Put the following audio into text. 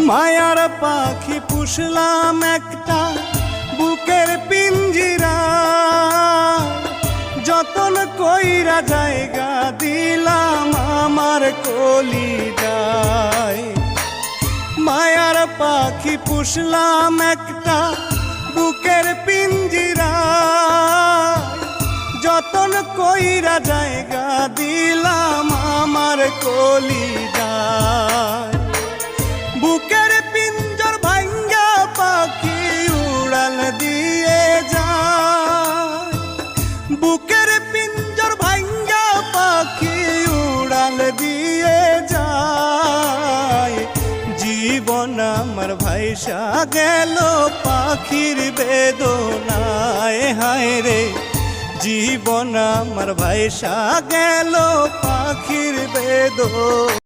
মায়ার পাখি পুষলাম একটা বুকের পিঞ্জিরা, যতন কইরা জায়গা দিলাম আমার কলিজায়। মায়ার পাখি পুষলাম একটা বুকের পিঞ্জিরা, যতন কইরা জায়গা দিলাম আমার কলিজায়। বুকের পিঞ্জর ভাঙ্গা পাখি উড়াল দিয়ে যায়, বুকের পিঞ্জর ভাঙ্গা পাখি উড়াল দিয়ে যায়। জীবন আমার ভাইসা গেল পাখির বেদনায়, হায় রে জীবন আমার ভাইসা গেল পাখির বেদনায়।